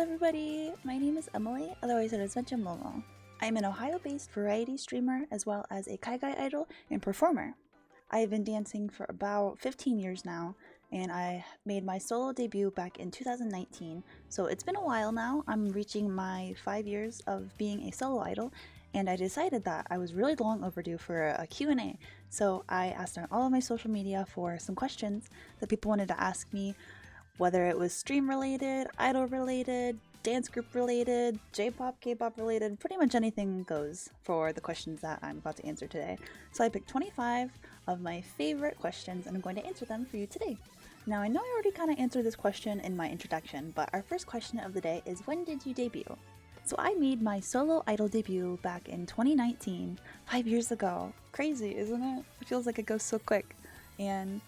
everybody, my name is EMiLEE, otherwise known as 𝕾𝖆𝖆. I am an Ohio-based variety streamer as well as a 𝕾𝖆𝖆 idol and performer. I have been dancing for about 15 years now, and I made my solo debut back in 2019, so it's been a while now. I'm reaching my 5 years of being a solo idol, and I decided that I was really long overdue for a Q&A, so I asked on all of my social media for some questions that people wanted to ask me, whether it was stream related, idol related, dance group related, J-pop, K-pop related, pretty much anything goes for the questions that I'm about to answer today. So I picked 25 of my favorite questions and I'm going to answer them for you today. Now I know I already kind of answered this question in my introduction, but our first question of the day is, when did you debut? So I made my solo idol debut back in 2019, 5 years ago. Crazy, isn't it? It feels like it goes so quick. And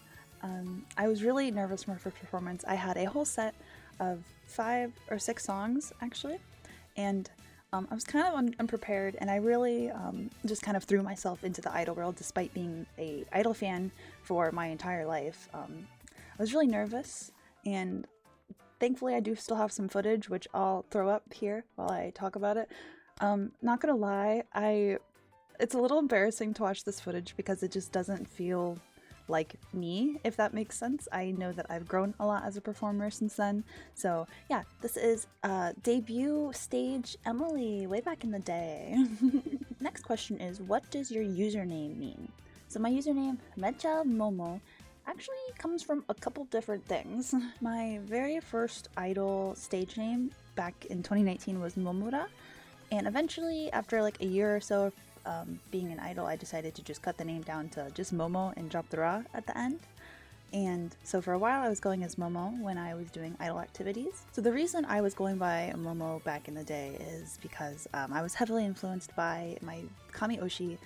I was really nervous for my first performance. I had a whole set of 5 or 6 songs actually, and I was kind of unprepared, and I really just kind of threw myself into the idol world despite being a idol fan for my entire life. I was really nervous, and thankfully I do still have some footage which I'll throw up here while I talk about it. Not gonna lie, it's a little embarrassing to watch this footage because it just doesn't feel like me, if that makes sense. I know that I've grown a lot as a performer since then. So yeah, this is debut stage EMiLEE way back in the day. Next question is, what does your username mean? So my username, 𝕾𝖆𝖆𝖆, actually comes from a couple different things. My very first idol stage name back in 2019 was 𝕾𝖆𝖆𝖆𝖆, and eventually after like a year or so being an idol, I decided to just cut the name down to just Momo and drop the ra at the end. And so for a while I was going as Momo when I was doing idol activities. So the reason I was going by Momo back in the day is because I was heavily influenced by my kami oshi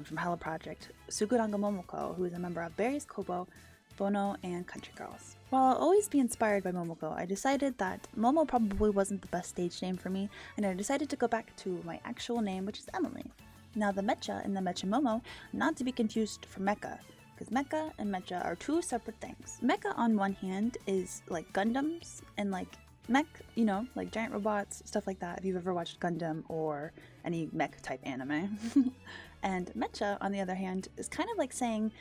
from Hello Project, 𝕾𝖔𝖆 Momoko, who is a member of Berries Kobo, Bono, and Country Girls. While I'll always be inspired by Momoko, I decided that Momo probably wasn't the best stage name for me, and I decided to go back to my actual name, which is EMiLEE. Now the 𝕾𝖆 and the 𝕾𝖆𝖆𝖆, not to be confused for Mecha, because Mecha and 𝕾𝖆 are two separate things. Mecha on one hand is like Gundams and like mech, you know, like giant robots, stuff like that, if you've ever watched Gundam or any mech type anime. And 𝕾𝖆, on the other hand, is kind of like saying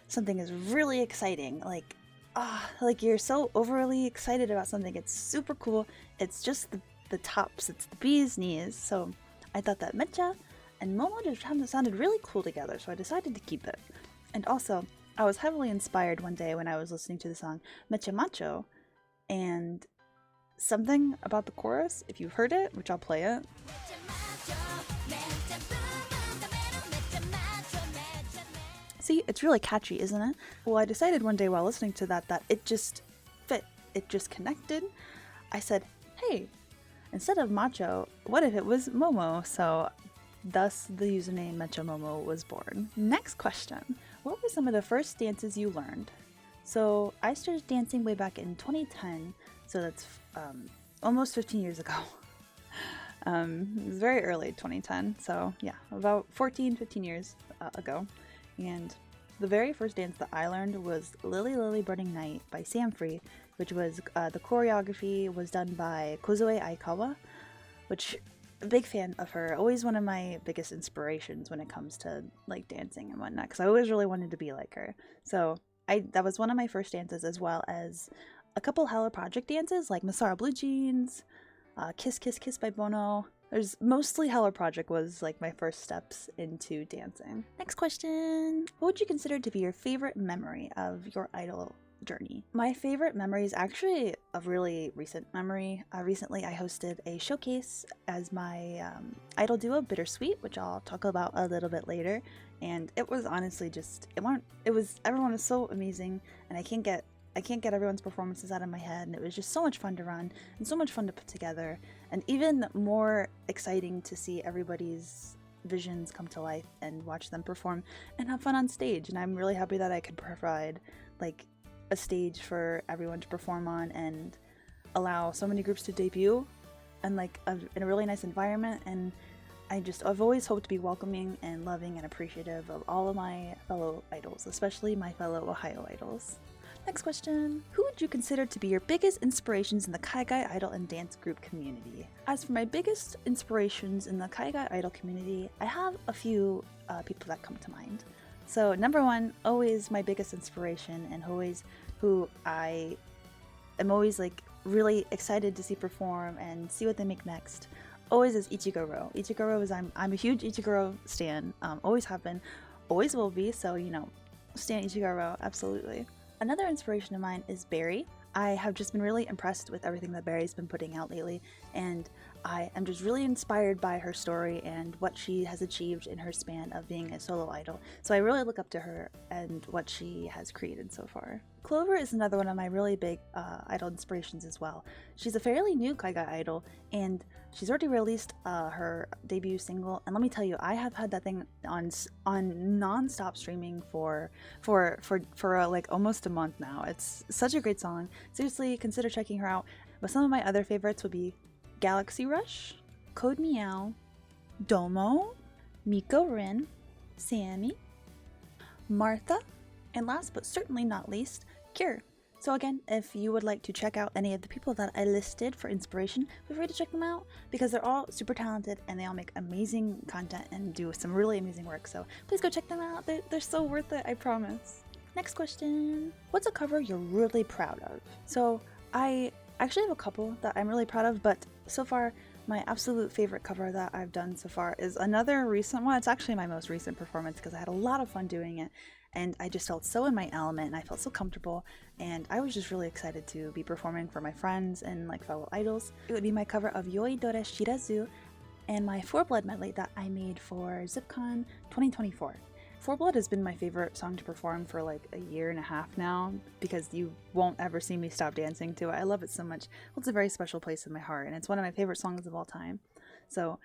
something is really exciting, like you're so overly excited about something, it's super cool, it's just the tops, it's the bee's knees. So I thought that 𝕾𝖆 and Momo just sounded really cool together, so I decided to keep it. And also, I was heavily inspired one day when I was listening to the song 𝕾𝖆 Macho, and something about the chorus, if you've heard it, which I'll play it. See, it's really catchy, isn't it? Well, I decided one day while listening to that it just fit, it just connected. I said, hey, instead of macho, what if it was Momo? So thus the username 𝕾𝖆𝖆𝖆𝖆 was born. Next question, what were some of the first dances you learned? So I started dancing way back in 2010, so that's almost 15 years ago. It was very early 2010, so yeah, about 15 years ago. And the very first dance that I learned was 𝕾𝖆𝖆 𝕾𝖆𝖆 Burning Night by Samfree, which was the choreography was done by 𝕾𝖆𝖆𝖆𝖆, which a big fan of her, always one of my biggest inspirations when it comes to like dancing and whatnot, because I always really wanted to be like her. So that was one of my first dances, as well as a couple Hello Project dances like Masara Blue Jeans, Kiss Kiss Kiss by Bono. There's mostly Hello Project was like my first steps into dancing. Next question, what would you consider to be your favorite memory of your idol journey? My favorite memory is actually a really recent memory. Recently I hosted a showcase as my idol duo 𝕾𝖆𝖆𝖆𝖆, which I'll talk about a little bit later, and it was honestly just everyone was so amazing, and I can't get everyone's performances out of my head, and it was just so much fun to run and so much fun to put together, and even more exciting to see everybody's visions come to life and watch them perform and have fun on stage. And I'm really happy that I could provide like a stage for everyone to perform on and allow so many groups to debut and like in a really nice environment. And I've always hoped to be welcoming and loving and appreciative of all of my fellow idols, especially my fellow Ohio idols. Next question. Who would you consider to be your biggest inspirations in the Kaigai idol and dance group community? As for my biggest inspirations in the Kaigai idol community, I have a few people that come to mind. So number one, always my biggest inspiration and always who I am always like really excited to see perform and see what they make next, always is 𝕾𝖆𝖆. 𝕾𝖆𝖆 is, I'm a huge 𝕾𝖆𝖆 stan, always have been, always will be, so you know, stan 𝕾𝖆𝖆, absolutely. Another inspiration of mine is Barry. I have just been really impressed with everything that Barry's been putting out lately, and I am just really inspired by her story and what she has achieved in her span of being a solo idol. So I really look up to her and what she has created so far. 𝕾𝖆 is another one of my really big idol inspirations as well. She's a fairly new Kaigai idol, and she's already released her debut single, and let me tell you, I have had that thing on non-stop streaming for like almost a month now. It's such a great song. Seriously, consider checking her out. But some of my other favorites would be Galaxy Rush, Code Meow, Domo, Miko Rin, Sammy, Martha, and last but certainly not least, Cure. So again, if you would like to check out any of the people that I listed for inspiration, feel free to check them out because they're all super talented and they all make amazing content and do some really amazing work. So please go check them out. They're so worth it, I promise. Next question. What's a cover you're really proud of? So I actually have a couple that I'm really proud of, but so far my absolute favorite cover that I've done so far is another recent one. It's actually my most recent performance because I had a lot of fun doing it. And I just felt so in my element and I felt so comfortable, and I was just really excited to be performing for my friends and like fellow idols. It would be my cover of Yoi Dore Shirazu and my 4Blood medley that I made for ZipCon 2024. 4Blood has been my favorite song to perform for like a year and a half now because you won't ever see me stop dancing to it. I love it so much. Well, it's a very special place in my heart and it's one of my favorite songs of all time. So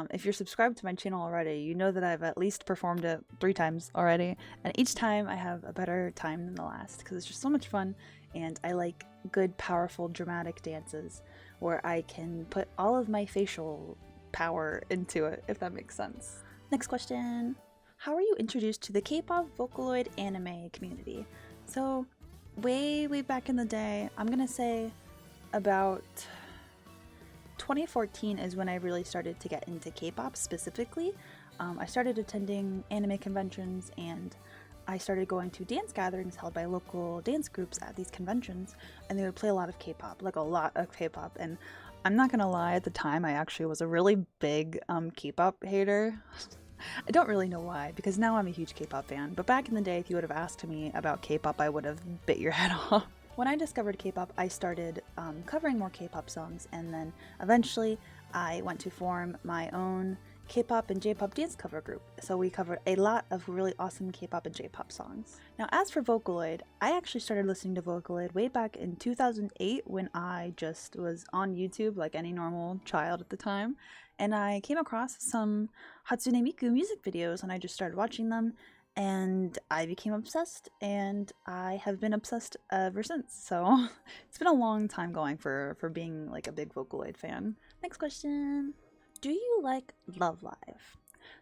if you're subscribed to my channel already, you know that I've at least performed it 3 times already, and each time I have a better time than the last because it's just so much fun, and I like good, powerful, dramatic dances where I can put all of my facial power into it, if that makes sense. Next question. How were you introduced to the K-pop Vocaloid anime community? So way back in the day, I'm gonna say about 2014 is when I really started to get into K-pop specifically. I started attending anime conventions and I started going to dance gatherings held by local dance groups at these conventions, and they would play a lot of K-pop, like a lot of K-pop. And I'm not gonna lie, at the time I actually was a really big K-pop hater. I don't really know why, because now I'm a huge K-pop fan, but back in the day if you would have asked me about K-pop I would have bit your head off. When I discovered K-pop, I started covering more K-pop songs, and then eventually I went to form my own K-pop and J-pop dance cover group. So we covered a lot of really awesome K-pop and J-pop songs. Now as for Vocaloid, I actually started listening to Vocaloid way back in 2008 when I just was on YouTube like any normal child at the time, and I came across some Hatsune Miku music videos and I just started watching them. And I became obsessed, and I have been obsessed ever since. So it's been a long time going for being like a big Vocaloid fan. Next question. Do you like Love Live?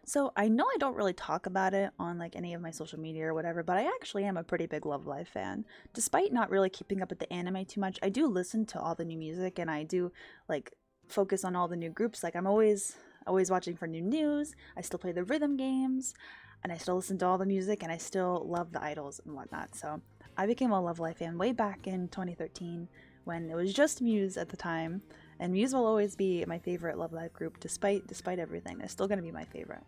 So I know I don't really talk about it on like any of my social media or whatever, but I actually am a pretty big Love Live fan. Despite not really keeping up with the anime too much, I do listen to all the new music and I do like focus on all the new groups. Like I'm always watching for new news. I still play the rhythm games. And I still listen to all the music, and I still love the idols and whatnot. So I became a Love Live fan way back in 2013 when it was just Muse at the time. And Muse will always be my favorite Love Live group despite everything. They're still going to be my favorite.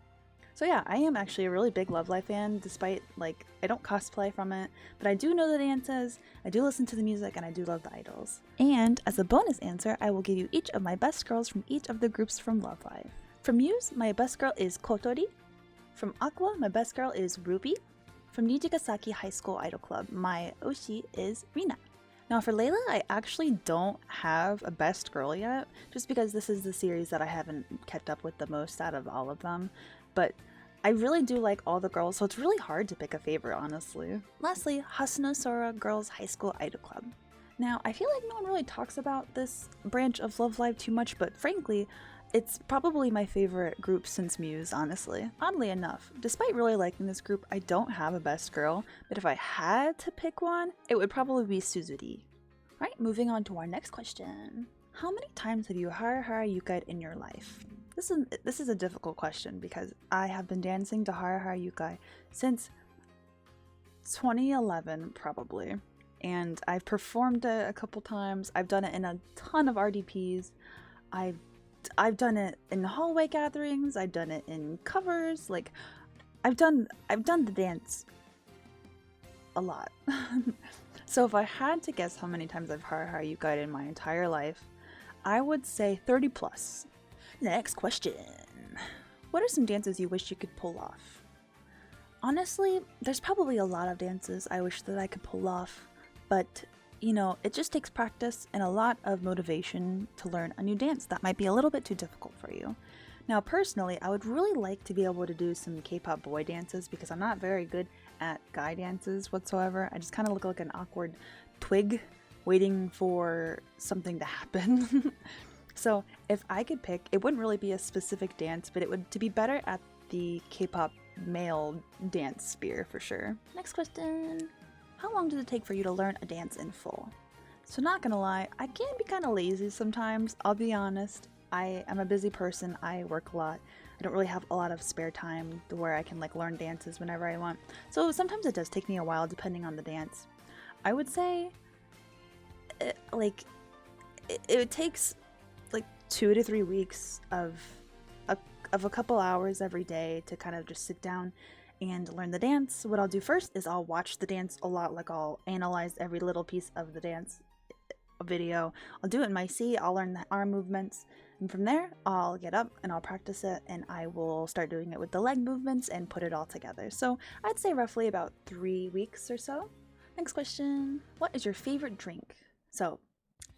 So yeah, I am actually a really big Love Live fan despite like I don't cosplay from it, but I do know the dances, I do listen to the music, and I do love the idols. And as a bonus answer, I will give you each of my best girls from each of the groups from Love Live. From Muse, my best girl is Kotori. From Aqua, my best girl is Ruby. From Nijigasaki High School Idol Club, my Oshi is Rina. Now for Layla, I actually don't have a best girl yet, just because this is the series that I haven't kept up with the most out of all of them. But I really do like all the girls, so it's really hard to pick a favorite, honestly. Lastly, Hasuno Sora Girls High School Idol Club. Now, I feel like no one really talks about this branch of Love Live too much, but frankly, It's probably my favorite group since Muse, honestly. Oddly enough, despite really liking this group, I don't have a best girl, but if I had to pick one, it would probably be Suzuri. Right, moving on to our next question. How many times have you 𝕾𝖆𝖆𝖎𝖑 in your life? This is a difficult question because I have been dancing to 𝕾𝖆𝖆𝖎𝖑 since 2011 probably, and I've performed it a couple times. I've done it in a ton of RDPs. I've done it in hallway gatherings. I've done it in covers. Like, I've done the dance a lot. So if I had to guess how many times I've 𝕾𝖆𝖆𝖎𝖑 in my entire life, I would say 30 plus. Next question. What are some dances you wish you could pull off? Honestly, there's probably a lot of dances I wish that I could pull off, but you know, it just takes practice and a lot of motivation to learn a new dance that might be a little bit too difficult for you. Now, personally, I would really like to be able to do some K-pop boy dances because I'm not very good at guy dances whatsoever. I just kind of look like an awkward twig waiting for something to happen. So if I could pick, it wouldn't really be a specific dance, but it would to be better at the K-pop male dance sphere for sure. Next question. How long does it take for you to learn a dance in full? So not gonna lie, I can be kind of lazy sometimes, I'll be honest. I am a busy person, I work a lot. I don't really have a lot of spare time to where I can like learn dances whenever I want. So sometimes it does take me a while depending on the dance. I would say it takes like 2 to 3 weeks of a couple hours every day to kind of just sit down and learn the dance. What I'll do first is I'll watch the dance a lot, like I'll analyze every little piece of the dance video. I'll do it in my seat, I'll learn the arm movements, and from there I'll get up and I'll practice it, and I will start doing it with the leg movements and put it all together. So I'd say roughly about 3 weeks or so. Next question. What is your favorite drink? So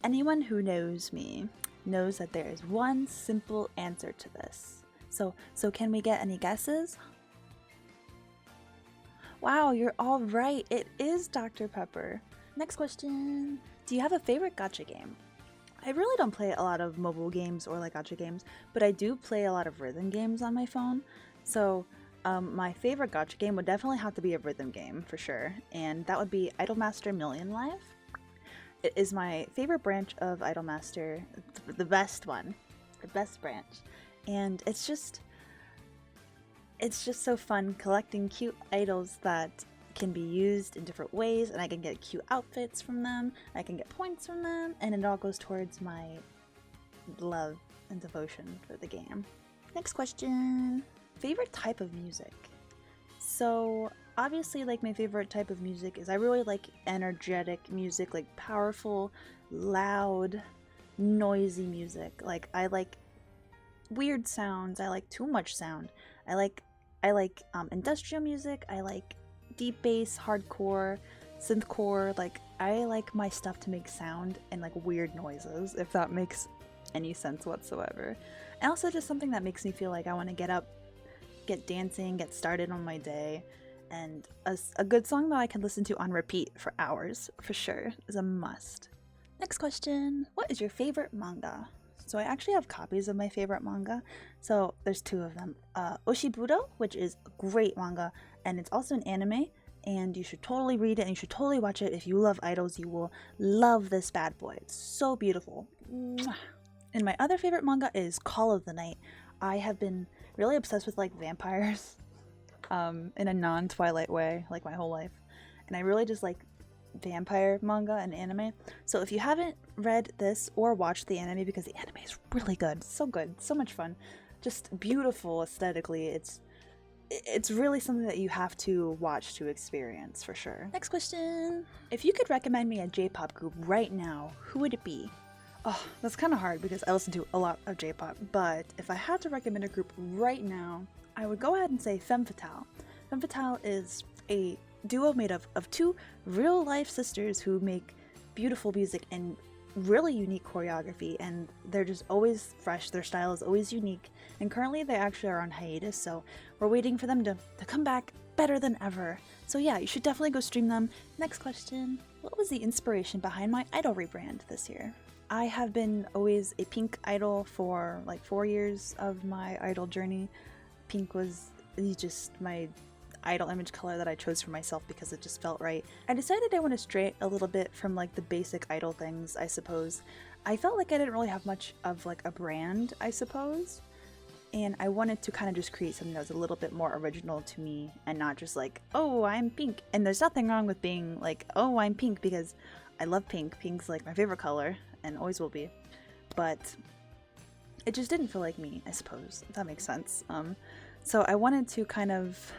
anyone who knows me knows that there is one simple answer to this. So can we get any guesses? Wow, you're all right. It is Dr. Pepper. Next question. Do you have a favorite gacha game? I really don't play a lot of mobile games or like gacha games, but I do play a lot of rhythm games on my phone. So my favorite gacha game would definitely have to be a rhythm game for sure, and that would be Idolmaster 𝕾𝖆𝖆𝖎𝖆. It is my favorite branch of Idolmaster, the best one, the best branch, and it's just so fun collecting cute idols that can be used in different ways, and I can get cute outfits from them, I can get points from them, and it all goes towards my love and devotion for the game. Next question. Favorite type of music? So obviously, like, my favorite type of music is I really like energetic music, like powerful, loud, noisy music. Like, I like weird sounds, I like too much sound. I like industrial music, I like deep bass, hardcore, synthcore. Like, I like my stuff to make sound and like weird noises, if that makes any sense whatsoever. And also just something that makes me feel like I want to get up, get dancing, get started on my day. And a good song that I can listen to on repeat for hours, for sure, is a must. Next question. What is your favorite manga? So I actually have copies of my favorite manga. So there's 2 of them. 𝕾𝖆𝖆𝖎𝖆, which is a great manga, and it's also an anime, and you should totally read it and you should totally watch it. If you love idols, you will love this bad boy. It's so beautiful. Mwah. And my other favorite manga is Call of the Night. I have been really obsessed with like vampires in a non-Twilight way, like my whole life. And I really just like vampire manga and anime. So if you haven't read this or watched the anime, because the anime is really good, so much fun, just beautiful aesthetically, it's really something that you have to watch to experience for sure. Next question. If you could recommend me a J-pop group right now, who would it be? Oh, that's kind of hard because I listen to a lot of J-pop, but if I had to recommend a group right now, I would go ahead and say Femme Fatale. Femme Fatale is a duo made of 2 real-life sisters who make beautiful music and really unique choreography, and they're just always fresh. Their style is always unique, and currently they actually are on hiatus, so we're waiting for them to come back better than ever. So yeah, you should definitely go stream them. Next question. What was the inspiration behind my idol rebrand this year? I have been always a pink idol for like 4 years of my idol journey. Pink was just my idol image color that I chose for myself because it just felt right. I decided I want to stray a little bit from like the basic idol things, I suppose. I felt like I didn't really have much of like a brand, I suppose. And I wanted to kind of just create something that was a little bit more original to me and not just like, oh, I'm pink. And there's nothing wrong with being like, oh, I'm pink, because I love pink. Pink's like my favorite color and always will be. But it just didn't feel like me, I suppose, if that makes sense. So I wanted to kind of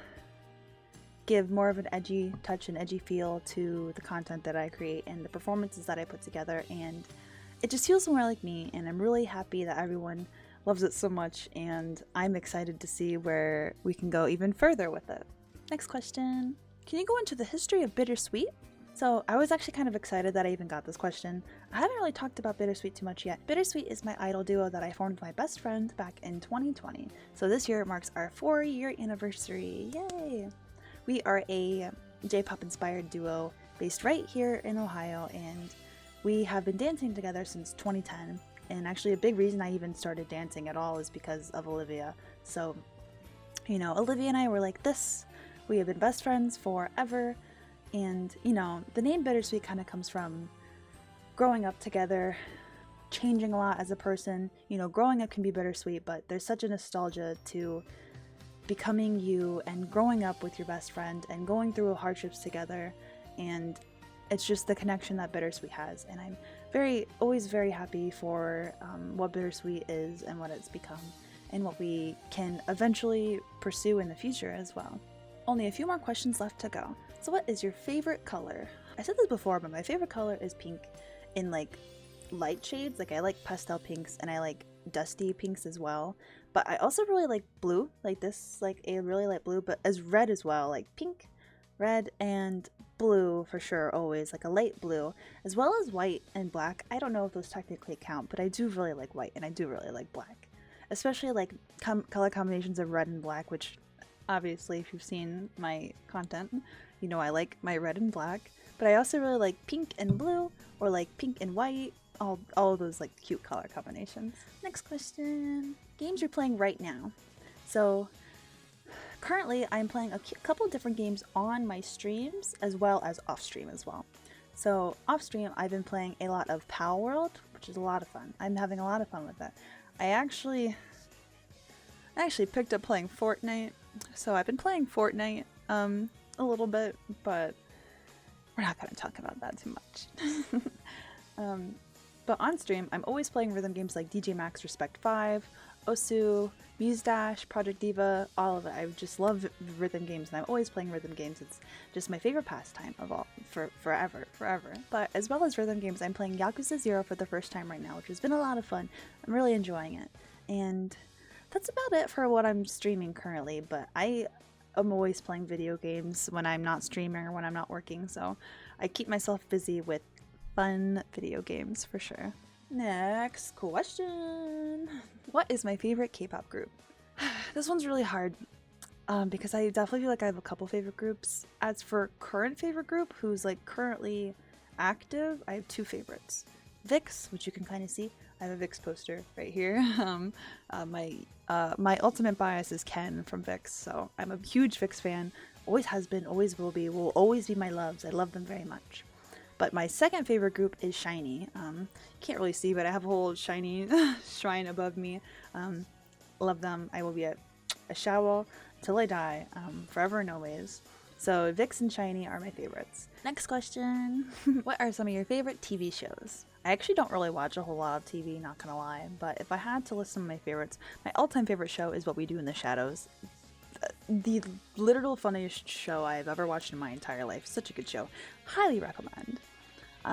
give more of an edgy touch and edgy feel to the content that I create and the performances that I put together, and it just feels more like me, and I'm really happy that everyone loves it so much, and I'm excited to see where we can go even further with it. Next question. Can you go into the history of Bittersweet? So I was actually kind of excited that I even got this question. I haven't really talked about Bittersweet too much yet. Bittersweet is my idol duo that I formed with my best friend back in 2020. So this year marks our 4-year anniversary. Yay! We are a J-pop inspired duo based right here in Ohio, and we have been dancing together since 2010. And actually a big reason I even started dancing at all is because of Olivia. So, you know, Olivia and I were like this. We have been best friends forever. And, you know, the name Bittersweet kind of comes from growing up together, changing a lot as a person. You know, growing up can be bittersweet, but there's such a nostalgia to becoming you and growing up with your best friend and going through hardships together. And it's just the connection that Bittersweet has. And I'm always very happy for what Bittersweet is and what it's become and what we can eventually pursue in the future as well. Only a few more questions left to go. So what is your favorite color? I said this before, but my favorite color is pink in like light shades. Like I like pastel pinks and I like dusty pinks as well. But I also really like blue, like this, like a really light blue, but as red as well, like pink, red, and blue for sure, always, like a light blue, as well as white and black. I don't know if those technically count, but I do really like white and I do really like black. Especially like color combinations of red and black, which obviously if you've seen my content, you know I like my red and black, but I also really like pink and blue, or like pink and white, all of those like cute color combinations. Next question. Games you're playing right now. So currently I'm playing a couple of different games on my streams as well as off stream as well. So off stream I've been playing a lot of Power World, which is a lot of fun. I'm having a lot of fun with that. I actually picked up playing Fortnite, so I've been playing Fortnite a little bit, but we're not going to talk about that too much. But on stream, I'm always playing rhythm games like DJ Max Respect 5, Osu, Muse Dash, Project Diva, all of it. I just love rhythm games, and I'm always playing rhythm games. It's just my favorite pastime of all, forever. But as well as rhythm games, I'm playing Yakuza 0 for the first time right now, which has been a lot of fun. I'm really enjoying it. And that's about it for what I'm streaming currently, but I'm always playing video games when I'm not streaming or when I'm not working, so I keep myself busy with fun video games for sure. Next question. What is my favorite K-pop group? This one's really hard because I definitely feel like I have a couple favorite groups. As for current favorite group, who's like currently active, I have 2 favorites. VIX, which you can kind of see. I have a VIX poster right here. My ultimate bias is Ken from VIX, so I'm a huge VIX fan. Always has been, always will be, will always be my loves. I love them very much. But my second favorite group is SHINee. Can't really see, but I have a whole SHINee shrine above me. Love them. I will be a Shawo till I die, forever and always. So VIX and SHINee are my favorites. Next question. What are some of your favorite TV shows? I actually don't really watch a whole lot of TV, not gonna lie, but if I had to list some of my favorites, my all-time favorite show is What We Do in the Shadows. The literal funniest show I've ever watched in my entire life. Such a good show. Highly recommend.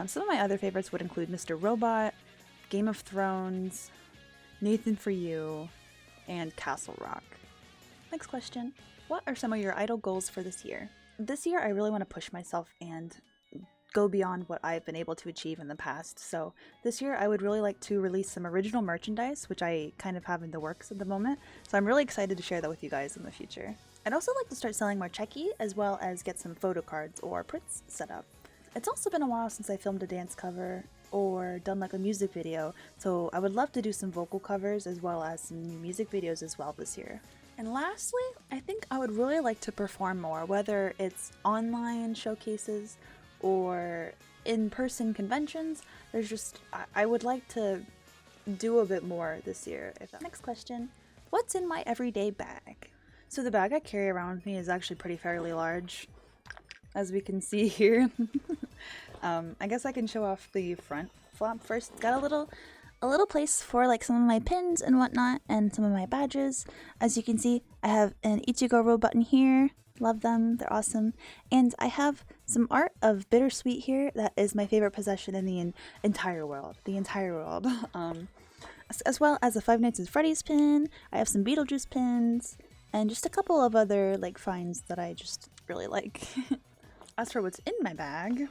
Some of my other favorites would include Mr. Robot, Game of Thrones, Nathan For You, and Castle Rock. Next question. What are some of your idol goals for this year? This year I really want to push myself and go beyond what I've been able to achieve in the past. So this year I would really like to release some original merchandise, which I kind of have in the works at the moment. So I'm really excited to share that with you guys in the future. I'd also like to start selling more checky, as well as get some photo cards or prints set up. It's also been a while since I filmed a dance cover or done like a music video. So I would love to do some vocal covers as well as some new music videos as well this year. And lastly, I think I would really like to perform more, whether it's online showcases or in-person conventions. There's just, I would like to do a bit more this year. Next question, what's in my everyday bag? So the bag I carry around with me is actually fairly large, as we can see here. I guess I can show off the front flap first. It's got a little place for like some of my pins and whatnot and some of my badges. As you can see, I have an 𝕾𝖆𝖎𝖆 button here. Love them, they're awesome. And I have some art of Bittersweet here that is my favorite possession in the entire world. As well as a Five Nights at Freddy's pin. I have some Beetlejuice pins and just a couple of other like finds that I just really like. As for what's in my bag,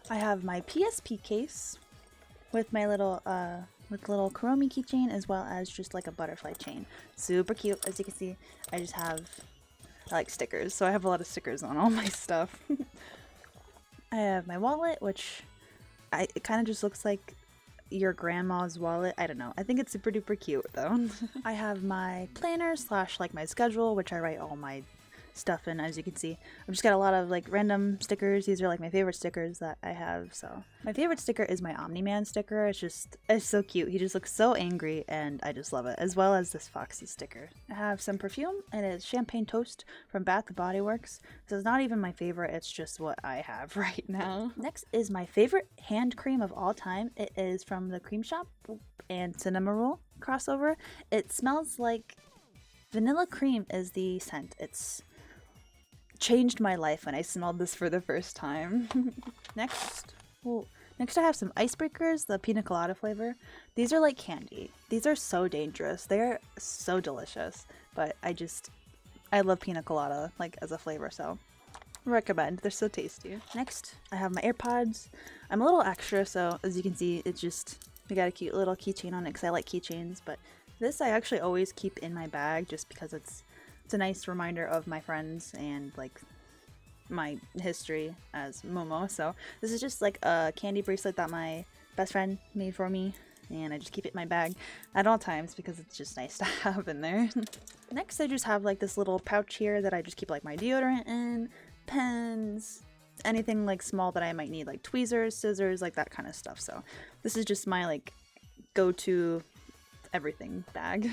I have my PSP case with my little little Kuromi keychain, as well as just like a butterfly chain. Super cute. As you can see, I like stickers, so I have a lot of stickers on all my stuff. I have my wallet, which it kind of just looks like your grandma's wallet. I don't know. I think it's super duper cute though. I have my planner / like my schedule, which I write all my stuff in. As you can see, I've just got a lot of like random stickers. These are like my favorite stickers that I have. So my favorite sticker is my Omni-Man sticker. It's so cute. He just looks so angry and I just love it, as well as this Foxy sticker. I have some perfume, and it's Champagne Toast from Bath & Body Works. This is not even my favorite, it's just what I have right now. Next is my favorite hand cream of all time. It is from the Cream Shop and Cinema Roll crossover. It smells like vanilla cream is the scent. It's changed my life when I smelled this for the first time. Next I have some icebreakers, the pina colada flavor. These are like candy. These are so dangerous. They're so delicious, but I love pina colada like as a flavor, so recommend. They're so tasty. Next, I have my AirPods. I'm a little extra, so as you can see, we got a cute little keychain on it because I like keychains, but this I actually always keep in my bag just because it's a nice reminder of my friends and like my history as Momo. So this is just like a candy bracelet that my best friend made for me, and I just keep it in my bag at all times because it's just nice to have in there. Next, I just have like this little pouch here that I just keep like my deodorant in, pens, anything like small that I might need, like tweezers, scissors, like that kind of stuff. So this is just my like go-to everything bag.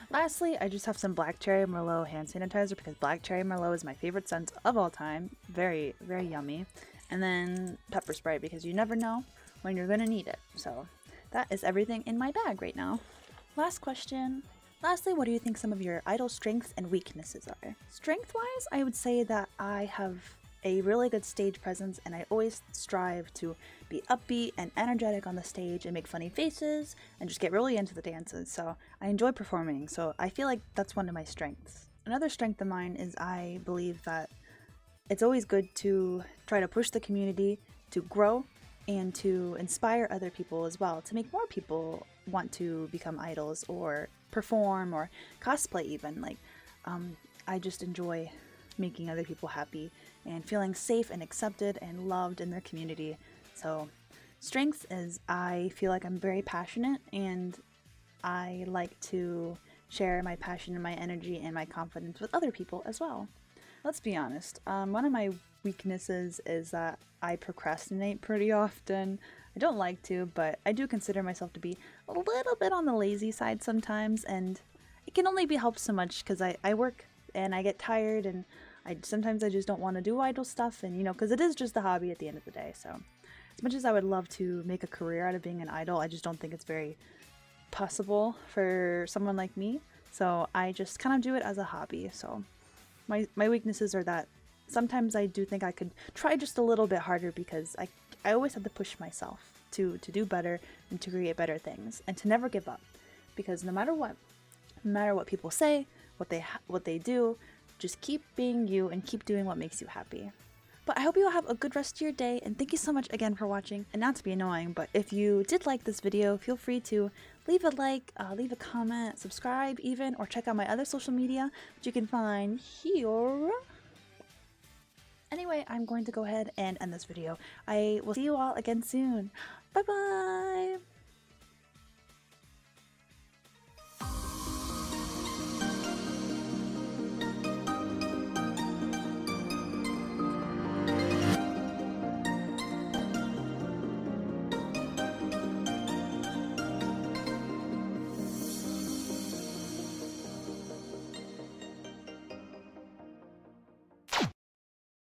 Lastly, I just have some Black Cherry Merlot hand sanitizer because Black Cherry Merlot is my favorite scent of all time. Very, very yummy. And then pepper spray because you never know when you're gonna need it. So that is everything in my bag right now. Last question. Lastly, what do you think some of your idol strengths and weaknesses are? Strength-wise, I would say that I have a really good stage presence, and I always strive to be upbeat and energetic on the stage and make funny faces and just get really into the dances. So I enjoy performing, so I feel like that's one of my strengths. Another strength of mine is I believe that it's always good to try to push the community to grow and to inspire other people as well, to make more people want to become idols or perform or cosplay even. Like, I just enjoy making other people happy and feeling safe and accepted and loved in their community. So strengths is I feel like I'm very passionate, and I like to share my passion and my energy and my confidence with other people as well. Let's be honest, one of my weaknesses is that I procrastinate pretty often. I don't like to, but I do consider myself to be a little bit on the lazy side sometimes, and it can only be helped so much because I work and I get tired, and sometimes I just don't want to do idol stuff, and because it is just a hobby at the end of the day. So as much as I would love to make a career out of being an idol, I just don't think it's very possible for someone like me. So I just kind of do it as a hobby. So my weaknesses are that sometimes I do think I could try just a little bit harder, because I always have to push myself to do better and to create better things, and to never give up, because no matter what people say, what they do, just keep being you and keep doing what makes you happy. But I hope you all have a good rest of your day, and thank you so much again for watching. And not to be annoying, but if you did like this video, feel free to leave a like, leave a comment, subscribe even, or check out my other social media, which you can find here. Anyway, I'm going to go ahead and end this video. I will see you all again soon. Bye bye!